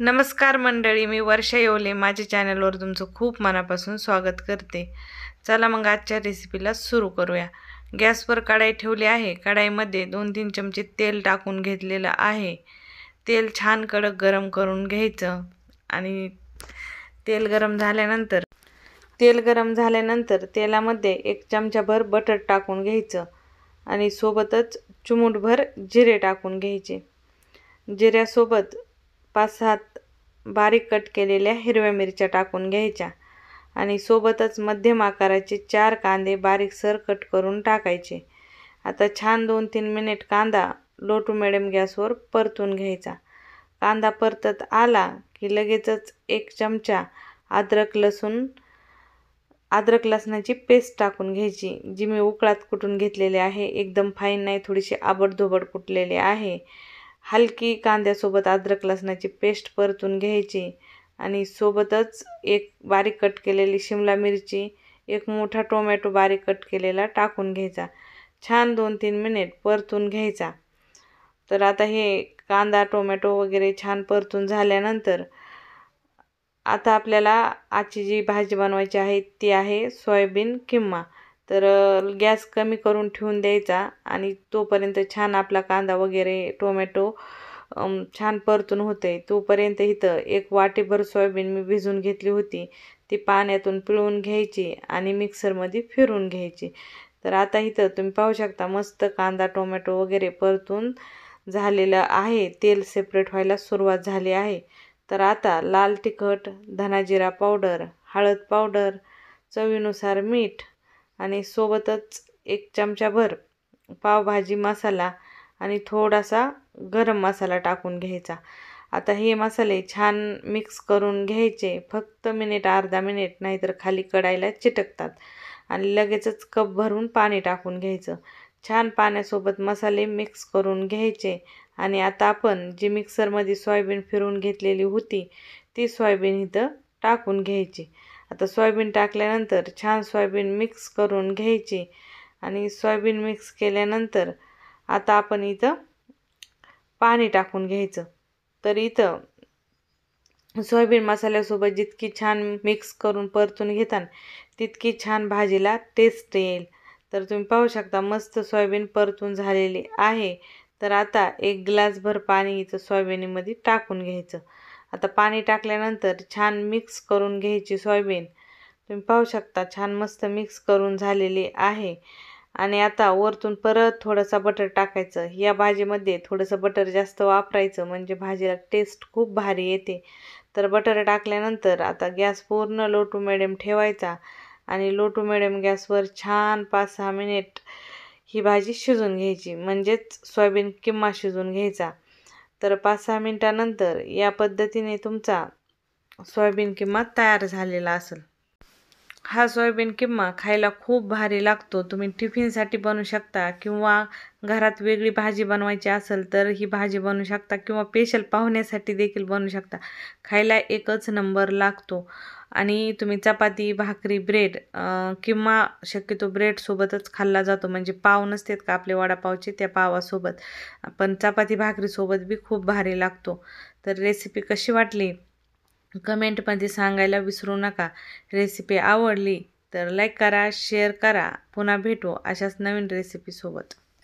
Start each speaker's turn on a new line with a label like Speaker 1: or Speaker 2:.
Speaker 1: नमस्कार मंडळी, मी वर्षा येवले माझ्या चॅनलवर तुमचं खूप मनापासून स्वागत करते। चला मग आजच्या रेसिपीला सुरू करूया। गॅसवर कढाई ठेवली आहे। कढाईमध्ये 2-3 चमचे तेल टाकून घेतलेलं आहे। तेल छान कडक गरम करून घ्यायचं आणि तेल गरम झाल्यानंतर तेलामध्ये 1 चमचाभर बटर टाकून घ्यायचं आणि सोबतच चिमूटभर जिरे टाकून घ्यायचे। जिऱ्यासोबत 5-7 बारीक कट केलेल्या हिरव्या मिरच्या टाकून घ्यायच्या आणि सोबतच मध्यम आकाराचे 4 कांदे बारीकसर कट करून टाकायचे। आता छान 2-3 मिनिट कांदा लो टू मिडियम गॅसवर परतून घ्यायचा। कांदा परतत आला की लगेचच 1 चमचा अद्रक लसणाची पेस्ट टाकून घ्यायची, जी मी उकळात कुटून घेतलेली आहे। एकदम फाईन नाही, थोडीशी आबडधोबड कुटलेली आहे। हलकी कांद्यासोबत अद्रक लसणाची पेस्ट परतून घ्यायची आणि सोबतच 1 बारीक कट केलेली शिमला मिरची, 1 मोठा टोमॅटो बारीक कट केलेला टाकून घ्यायचा। छान 2-3 मिनिट परतून घ्यायचा। तर आता हे कांदा टोमॅटो वगैरे छान परतून झाल्यानंतर आता आपल्याला आजची जी भाजी बनवायची आहे ती आहे सोयाबीन किमा। तर गॅस कमी करून ठेवून द्यायचा आणि तोपर्यंत छान आपला कांदा वगैरे टोमॅटो छान परतून होते। तोपर्यंत इथं 1 वाटीभर सोयाबीन मी भिजवून घेतली होती, ती पाण्यातून पिळून घ्यायची आणि मिक्सरमध्ये फिरवून घ्यायची। तर आता इथं तुम्ही पाहू शकता मस्त कांदा टोमॅटो वगैरे परतून झालेलं आहे। तेल सेपरेट व्हायला सुरुवात झाली आहे। तर आता लाल तिखट, धना जिरा पावडर, हळद पावडर, चवीनुसार मीठ आणि सोबतच 1 चमचाभर पावभाजी मसाला आणि थोडासा गरम मसाला टाकून घ्यायचा। आता हे मसाले छान मिक्स करून घ्यायचे, फक्त अर्धा मिनिट, नाहीतर खाली कढाईला चिटकतात। आणि लगेचच कप भरून पाणी टाकून घ्यायचं। छान पाण्यासोबत मसाले मिक्स करून घ्यायचे आणि आता आपण जी मिक्सरमध्ये सोयाबीन फिरवून घेतलेली होती ती सोयाबीन इथं टाकून घ्यायची। आता सोयाबीन टाकल्यानंतर छान सोयाबीन मिक्स करून घ्यायची आणि सोयाबीन मिक्स केल्यानंतर आता आपण इथं पाणी टाकून घ्यायचं। तर इथं सोयाबीन मसाल्यासोबत जितकी छान मिक्स करून परतून घेतान तितकी छान भाजीला टेस्ट येईल। तर तुम्ही पाहू शकता मस्त सोयाबीन परतून झालेली आहे। तर आता 1 ग्लासभर पाणी इथं सोयाबीनमध्ये टाकून घ्यायचं। आता पाणी टाकल्यानंतर छान मिक्स करून घ्यायची सोयाबीन। तुम्ही पाहू शकता छान मस्त मिक्स करून झालेली आहे। आणि आता वरतून परत थोडासा बटर टाकायचं। या भाजीमध्ये थोडंसं बटर जास्त वापरायचं, म्हणजे भाजीला टेस्ट खूप भारी येते। तर बटर टाकल्यानंतर आता गॅस पूर्ण लो टू मिडियम ठेवायचा आणि लो टू मिडियम गॅसवर छान 5-6 मिनिट ही भाजी शिजून घ्यायची, म्हणजेच सोयाबीन किमा शिजून घ्यायचा। तर 5-6 मिनिटानंतर या पद्धतीने तुमचा सोयाबीन किमा तयार झालेला असेल। हा सोयाबीन किमा खायला खूप भारी लागतो। तुम्ही टिफिनसाठी बनवू शकता किंवा घरात वेगळी भाजी बनवायची असेल तर ही भाजी बनवू शकता किंवा स्पेशल पाहुण्यासाठी देखील बनवू शकता। खायला एकच नंबर लागतो आणि तुम्ही चपाती, भाकरी, ब्रेड किंवा शक्यतो ब्रेडसोबतच खाल्ला जातो, म्हणजे पाव नसतात का आपले वडापावचे, त्या पावासोबत, पण चपाती भाकरीसोबत बी खूप भारी लागतो। तर रेसिपी कशी वाटली कमेंटमध्ये सांगायला विसरू नका। रेसिपी आवडली तर लाईक करा, शेअर करा। पुन्हा भेटू अशाच नवीन रेसिपीसोबत।